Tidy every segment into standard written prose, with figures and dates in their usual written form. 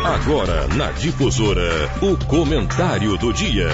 Agora, na Difusora, o comentário do dia.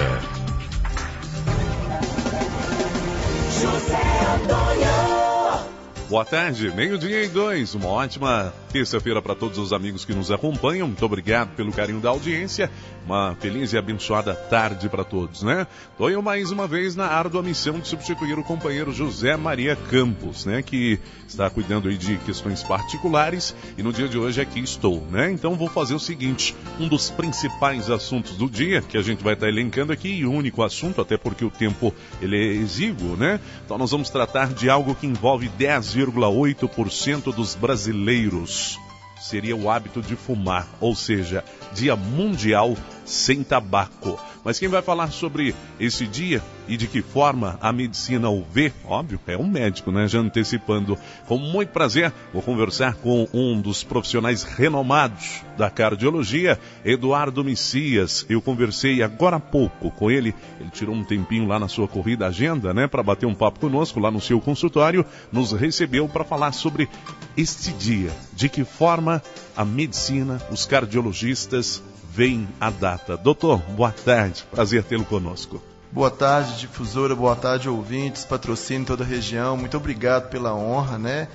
Boa tarde, 12:02, uma ótima terça-feira para todos os amigos que nos acompanham. Muito obrigado pelo carinho da audiência. Uma feliz e abençoada tarde para todos, né? Estou eu mais uma vez na árdua missão de substituir o companheiro José Maria Campos, né? Que está cuidando aí de questões particulares e no dia de hoje aqui estou, né? Então vou fazer o seguinte, um dos principais assuntos do dia, que a gente vai estar elencando aqui, e o único assunto, até porque o tempo ele é exíguo, né? Então nós vamos tratar de algo que envolve 10,8% dos brasileiros. Seria o hábito de fumar, ou seja, Dia Mundial Sem Tabaco. Mas quem vai falar sobre esse dia e de que forma a medicina o vê, óbvio, é um médico, né? Já antecipando. Com muito prazer, vou conversar com um dos profissionais renomados da cardiologia, Eduardo Messias. Eu conversei agora há pouco com ele. Ele tirou um tempinho lá na sua corrida agenda, né? Para bater um papo conosco lá no seu consultório. Nos recebeu para falar sobre este dia. De que forma a medicina, os cardiologistas veem a data. Doutor, boa tarde. Prazer tê-lo conosco. Boa tarde, Difusora. Boa tarde, ouvintes, patrocínio em toda a região. Muito obrigado pela honra, né?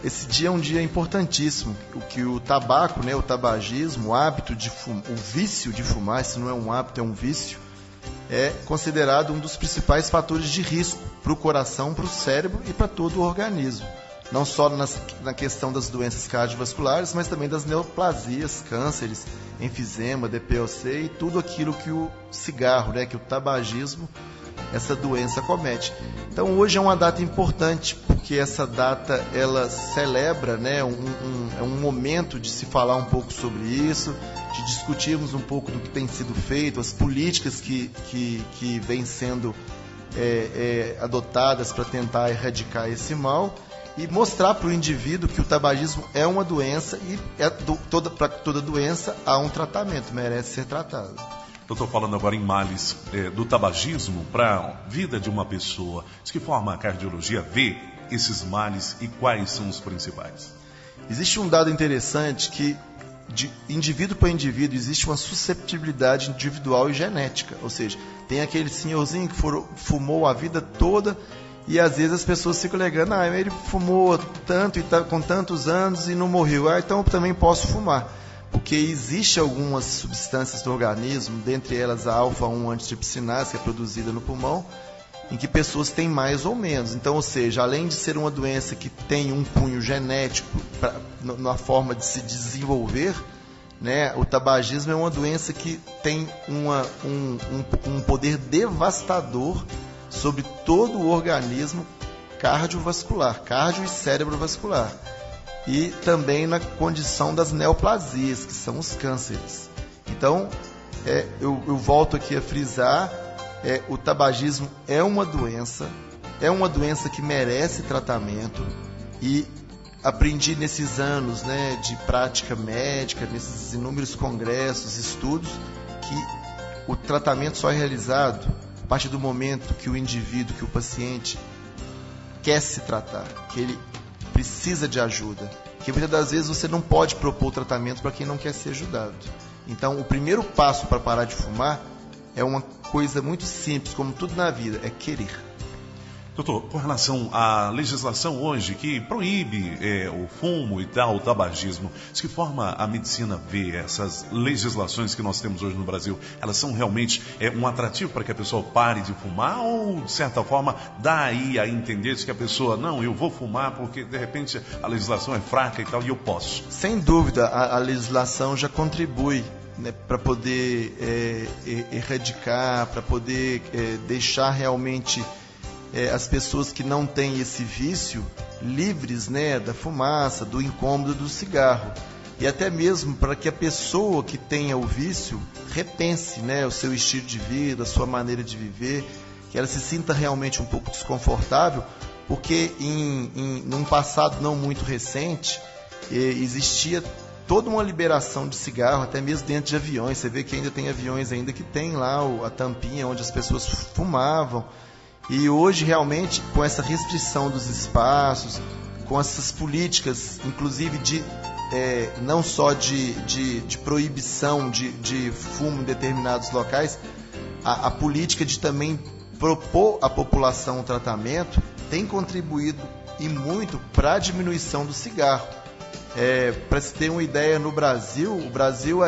Esse dia é um dia importantíssimo. O tabaco, né, o tabagismo, o hábito de fumar, o vício de fumar, isso não é um hábito, é um vício, é considerado um dos principais fatores de risco para o coração, para o cérebro e para todo o organismo. Não só na questão das doenças cardiovasculares, mas também das neoplasias, cânceres, enfisema, DPOC e tudo aquilo que o cigarro, né, que o tabagismo, essa doença comete. Então hoje é uma data importante, porque essa data ela celebra, né, é um momento de se falar um pouco sobre isso, de discutirmos um pouco do que tem sido feito, as políticas que vêm sendo adotadas para tentar erradicar esse mal, e mostrar para o indivíduo que o tabagismo é uma doença e para toda doença há um tratamento, merece ser tratado. Eu estou falando agora em males do tabagismo para a vida de uma pessoa. De que forma a cardiologia vê esses males e quais são os principais? Existe um dado interessante que de indivíduo para indivíduo existe uma susceptibilidade individual e genética, ou seja, tem aquele senhorzinho que fumou a vida toda. E às vezes as pessoas ficam alegando, ele fumou tanto e tá com tantos anos e não morreu, então eu também posso fumar. Porque existe algumas substâncias do organismo, dentre elas a alfa-1 antitrypsinase, que é produzida no pulmão, em que pessoas têm mais ou menos. Então, ou seja, além de ser uma doença que tem um cunho genético na forma de se desenvolver, né, o tabagismo é uma doença que tem um poder devastador sobre todo o organismo cardiovascular, cardio e cerebrovascular. E também na condição das neoplasias, que são os cânceres. Então, eu volto aqui a frisar, o tabagismo é uma doença que merece tratamento, e aprendi nesses anos, né, de prática médica, nesses inúmeros congressos, estudos, que o tratamento só é realizado a partir do momento que o indivíduo, que o paciente quer se tratar, que ele precisa de ajuda. Porque muitas das vezes você não pode propor o tratamento para quem não quer ser ajudado. Então, o primeiro passo para parar de fumar é uma coisa muito simples, como tudo na vida, é querer. Doutor, com relação à legislação hoje que proíbe o fumo e tal, o tabagismo, de que forma a medicina vê essas legislações que nós temos hoje no Brasil? Elas são realmente um atrativo para que a pessoa pare de fumar ou, de certa forma, dá aí a entender que a pessoa, não, eu vou fumar porque, de repente, a legislação é fraca e tal, e eu posso? Sem dúvida, a legislação já contribui, né, para poder erradicar, para poder deixar realmente as pessoas que não têm esse vício livres, né, da fumaça, do incômodo do cigarro. E até mesmo para que a pessoa que tenha o vício repense, né, o seu estilo de vida, a sua maneira de viver, que ela se sinta realmente um pouco desconfortável, porque num passado não muito recente existia toda uma liberação de cigarro, até mesmo dentro de aviões. Você vê que ainda tem aviões ainda que tem lá a tampinha onde as pessoas fumavam. E hoje, realmente, com essa restrição dos espaços, com essas políticas, inclusive de não só de proibição de fumo em determinados locais, a política de também propor à população o tratamento tem contribuído e muito para a diminuição do cigarro. Para se ter uma ideia, no Brasil, o Brasil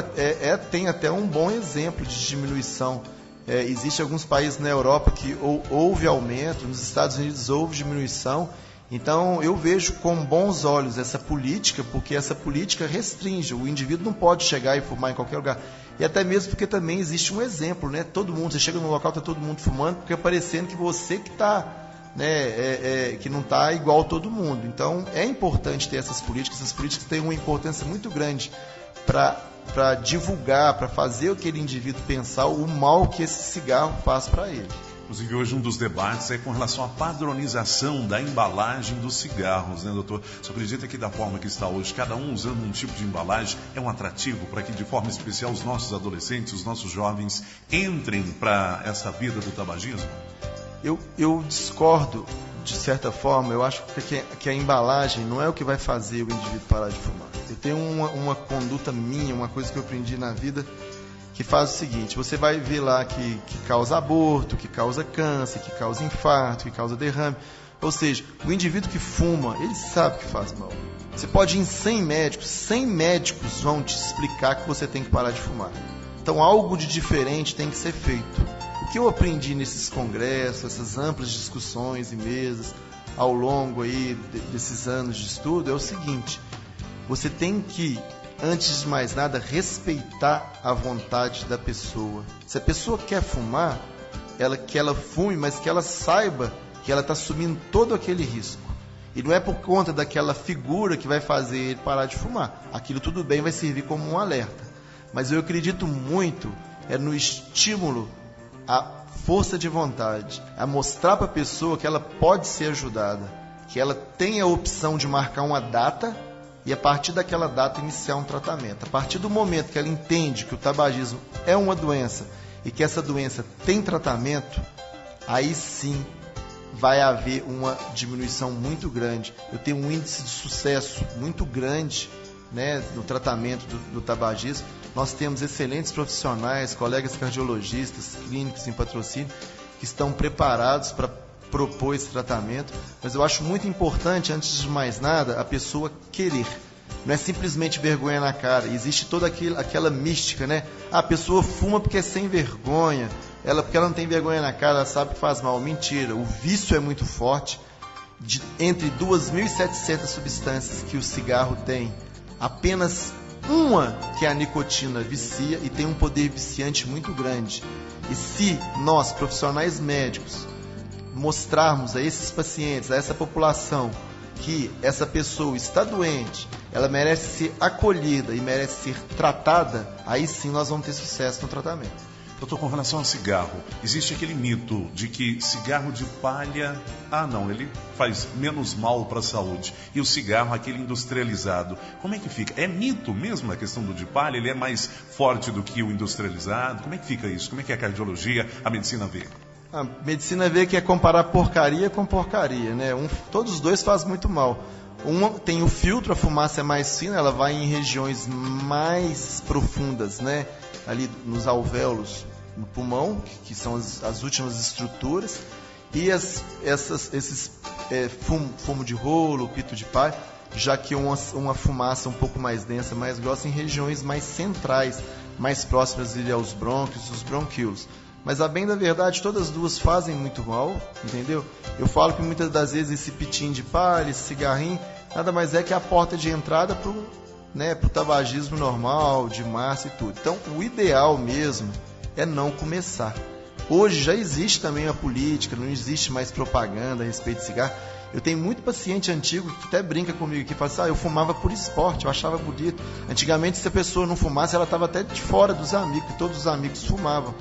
tem até um bom exemplo de diminuição. Existem alguns países na Europa que houve aumento, nos Estados Unidos houve diminuição. Então eu vejo com bons olhos essa política, porque essa política restringe, o indivíduo não pode chegar e fumar em qualquer lugar. E até mesmo porque também existe um exemplo, né? Todo mundo, você chega num local, está todo mundo fumando, porque é parecendo que você que está, né, que não está igual todo mundo. Então é importante ter essas políticas têm uma importância muito grande para divulgar, para fazer aquele indivíduo pensar o mal que esse cigarro faz para ele. Inclusive, hoje um dos debates é com relação à padronização da embalagem dos cigarros, né, doutor? O senhor acredita que da forma que está hoje, cada um usando um tipo de embalagem, é um atrativo para que, de forma especial, os nossos adolescentes, os nossos jovens, entrem para essa vida do tabagismo? Eu discordo, de certa forma. Eu acho que a embalagem não é o que vai fazer o indivíduo parar de fumar. Eu tenho uma conduta minha, uma coisa que eu aprendi na vida, que faz o seguinte: você vai ver lá que causa aborto, que causa câncer, que causa infarto, que causa derrame. Ou seja, o indivíduo que fuma, ele sabe que faz mal. Você pode ir em 100 médicos vão te explicar que você tem que parar de fumar. Então algo de diferente tem que ser feito. O que eu aprendi nesses congressos, essas amplas discussões e mesas ao longo aí desses anos de estudo é o seguinte: você tem que, antes de mais nada, respeitar a vontade da pessoa. Se a pessoa quer fumar, que ela fume, mas que ela saiba que ela está assumindo todo aquele risco. E não é por conta daquela figura que vai fazer ele parar de fumar. Aquilo tudo bem, vai servir como um alerta. Mas eu acredito muito no estímulo à força de vontade, a mostrar para a pessoa que ela pode ser ajudada, que ela tem a opção de marcar uma data e a partir daquela data iniciar um tratamento. A partir do momento que ela entende que o tabagismo é uma doença e que essa doença tem tratamento, aí sim vai haver uma diminuição muito grande. Eu tenho um índice de sucesso muito grande, né, no tratamento do tabagismo. Nós temos excelentes profissionais, colegas cardiologistas, clínicos em patrocínio, que estão preparados para propor esse tratamento, mas eu acho muito importante, antes de mais nada, a pessoa querer. Não é simplesmente vergonha na cara. Existe toda aquela mística, né? A pessoa fuma porque é sem vergonha, porque ela não tem vergonha na cara, ela sabe que faz mal. Mentira, o vício é muito forte. Entre 2.700 substâncias que o cigarro tem, apenas uma, que é a nicotina, vicia e tem um poder viciante muito grande. E se nós, profissionais médicos, mostrarmos a esses pacientes, a essa população, que essa pessoa está doente, ela merece ser acolhida e merece ser tratada, aí sim nós vamos ter sucesso no tratamento. Doutor, com relação ao cigarro, existe aquele mito de que cigarro de palha, ele faz menos mal para a saúde. E o cigarro, aquele industrializado, como é que fica? É mito mesmo a questão do de palha? Ele é mais forte do que o industrializado? Como é que fica isso? Como é que é a cardiologia, a medicina vê? A medicina vê que é comparar porcaria com porcaria, né? Todos os dois fazem muito mal. Tem o filtro, a fumaça é mais fina, ela vai em regiões mais profundas, né? Ali nos alvéolos, no pulmão, que são as últimas estruturas, e esses fumo de rolo, pito de palha, já que uma fumaça um pouco mais densa, mais grossa, em regiões mais centrais, mais próximas ali aos brônquios, os bronquíolos. Mas a bem da verdade, todas as duas fazem muito mal, entendeu? Eu falo que muitas das vezes esse pitinho de palha, esse cigarrinho, nada mais é que a porta de entrada para o tabagismo normal, de massa e tudo. Então, o ideal mesmo é não começar. Hoje já existe também a política, não existe mais propaganda a respeito de cigarro. Eu tenho muito paciente antigo que até brinca comigo, que fala assim, eu fumava por esporte, eu achava bonito. Antigamente, se a pessoa não fumasse, ela estava até de fora dos amigos, que todos os amigos fumavam.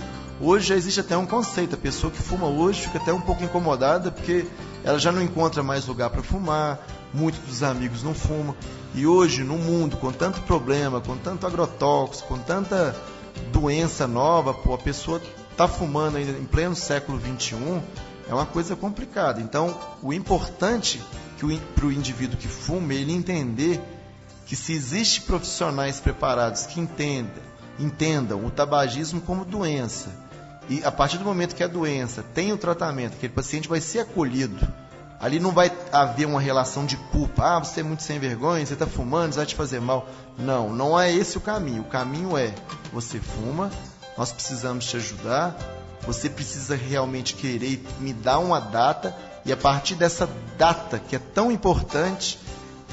Hoje já existe até um conceito, a pessoa que fuma hoje fica até um pouco incomodada, porque ela já não encontra mais lugar para fumar, muitos dos amigos não fumam. E hoje, no mundo, com tanto problema, com tanto agrotóxico, com tanta doença nova, a pessoa está fumando ainda em pleno século XXI, é uma coisa complicada. Então, o importante para o indivíduo que fuma é ele entender que se existem profissionais preparados que entendam o tabagismo como doença, e a partir do momento que a doença tem o tratamento, aquele paciente vai ser acolhido, ali não vai haver uma relação de culpa. Você é muito sem vergonha, você está fumando, isso vai te fazer mal. Não, não é esse o caminho. O caminho é, você fuma, nós precisamos te ajudar, você precisa realmente querer me dar uma data, e a partir dessa data, que é tão importante,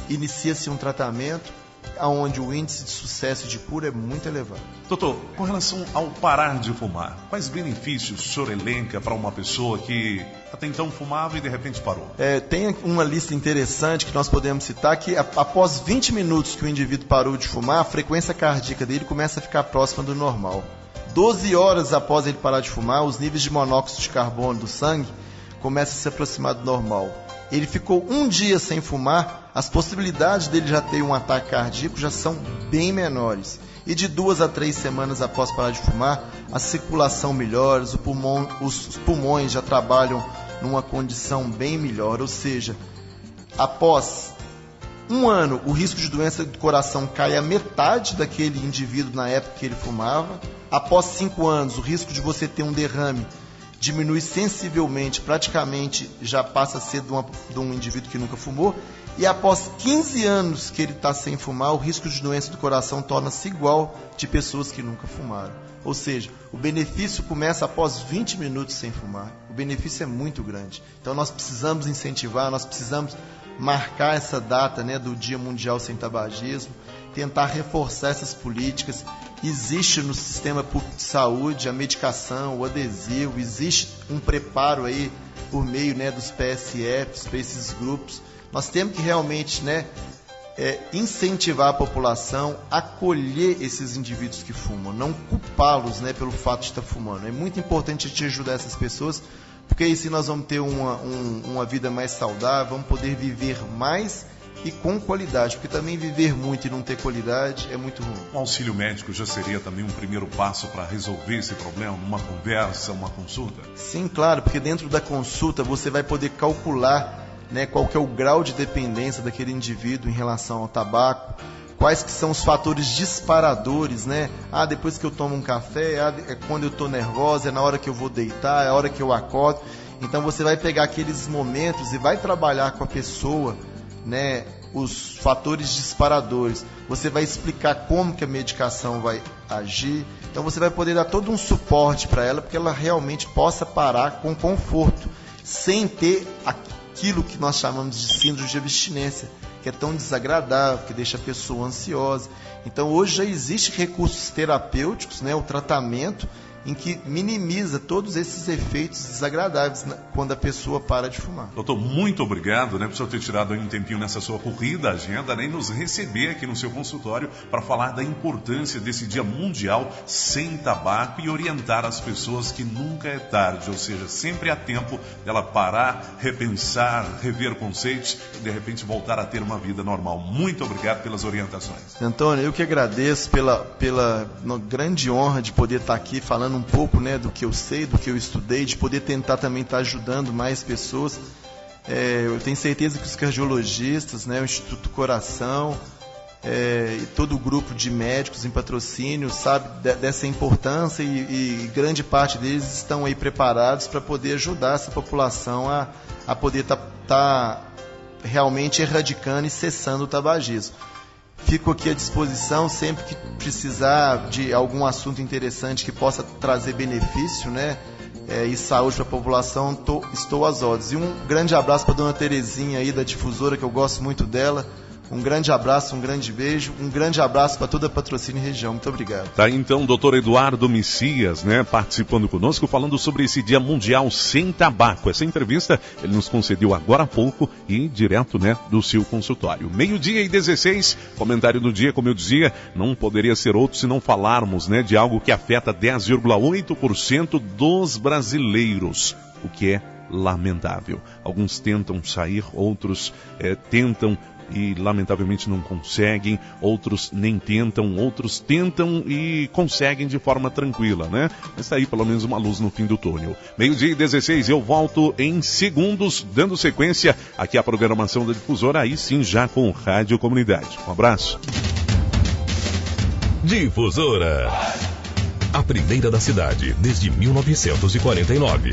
inicia-se um tratamento onde o índice de sucesso de cura é muito elevado. Doutor, com relação ao parar de fumar, quais benefícios o senhor elenca para uma pessoa que até então fumava e de repente parou? Tem uma lista interessante que nós podemos citar, que após 20 minutos que o indivíduo parou de fumar, a frequência cardíaca dele começa a ficar próxima do normal. 12 horas após ele parar de fumar, os níveis de monóxido de carbono do sangue começam a se aproximar do normal. Ele ficou um dia sem fumar, as possibilidades dele já ter um ataque cardíaco já são bem menores. E de 2 a 3 semanas após parar de fumar, a circulação melhora, os pulmões já trabalham numa condição bem melhor. Ou seja, após um ano, o risco de doença do coração cai a metade daquele indivíduo na época que ele fumava. Após 5 anos, o risco de você ter um derrame diminui sensivelmente, praticamente já passa a ser de um indivíduo que nunca fumou. E após 15 anos que ele está sem fumar, o risco de doença do coração torna-se igual de pessoas que nunca fumaram. Ou seja, o benefício começa após 20 minutos sem fumar. O benefício é muito grande. Então nós precisamos incentivar, nós precisamos marcar essa data, né, do Dia Mundial Sem Tabagismo, tentar reforçar essas políticas. Existe no sistema público de saúde a medicação, o adesivo, existe um preparo aí por meio, né, dos PSFs, para esses grupos. Nós temos que realmente, né, incentivar a população a acolher esses indivíduos que fumam, não culpá-los, né, pelo fato de estar fumando. É muito importante a gente ajudar essas pessoas, porque aí sim nós vamos ter uma vida mais saudável, vamos poder viver mais e com qualidade, porque também viver muito e não ter qualidade é muito ruim. O auxílio médico já seria também um primeiro passo para resolver esse problema, uma conversa, uma consulta? Sim, claro, porque dentro da consulta você vai poder calcular, né, qual que é o grau de dependência daquele indivíduo em relação ao tabaco, quais que são os fatores disparadores, né? Depois que eu tomo um café, é quando eu estou nervosa, é na hora que eu vou deitar, é a hora que eu acordo. Então você vai pegar aqueles momentos e vai trabalhar com a pessoa, né, os fatores disparadores. Você vai explicar como que a medicação vai agir. Então você vai poder dar todo um suporte para ela, para que ela realmente possa parar com conforto, sem ter aquilo que nós chamamos de síndrome de abstinência, que é tão desagradável, que deixa a pessoa ansiosa. Então hoje já existem recursos terapêuticos, né, o tratamento em que minimiza todos esses efeitos desagradáveis quando a pessoa para de fumar. Doutor, muito obrigado, né, por senhor ter tirado aí um tempinho nessa sua corrida agenda, né, e nos receber aqui no seu consultório para falar da importância desse Dia Mundial Sem Tabaco e orientar as pessoas que nunca é tarde, ou seja, sempre há tempo dela parar, repensar, rever conceitos e de repente voltar a ter uma vida normal. Muito obrigado pelas orientações. Antônio, eu que agradeço pela grande honra de poder estar aqui falando um pouco, né, do que eu sei, do que eu estudei, de poder tentar também estar ajudando mais pessoas. Eu tenho certeza que os cardiologistas, né, o Instituto Coração e todo o grupo de médicos em patrocínio sabe dessa importância e grande parte deles estão aí preparados para poder ajudar essa população a poder tá realmente erradicando e cessando o tabagismo. Fico aqui à disposição sempre que precisar de algum assunto interessante que possa trazer benefício, né, e saúde para a população, estou às ordens. E um grande abraço para a dona Terezinha aí da Difusora, que eu gosto muito dela. Um grande abraço, um grande beijo, um grande abraço para toda a Patrocínio e região. Muito obrigado. Tá, então, doutor Eduardo Messias, né, participando conosco, falando sobre esse Dia Mundial Sem Tabaco. Essa entrevista ele nos concedeu agora há pouco e direto, né, do seu consultório. 12:16, comentário do dia, como eu dizia, não poderia ser outro se não falarmos, né, de algo que afeta 10,8% dos brasileiros, o que é lamentável. Alguns tentam sair, outros tentam e lamentavelmente não conseguem, outros nem tentam, outros tentam e conseguem de forma tranquila, né? Mas tá aí pelo menos uma luz no fim do túnel. 12:16, eu volto em segundos, dando sequência aqui à programação da Difusora, aí sim já com Rádio Comunidade. Um abraço. Difusora, a primeira da cidade desde 1949.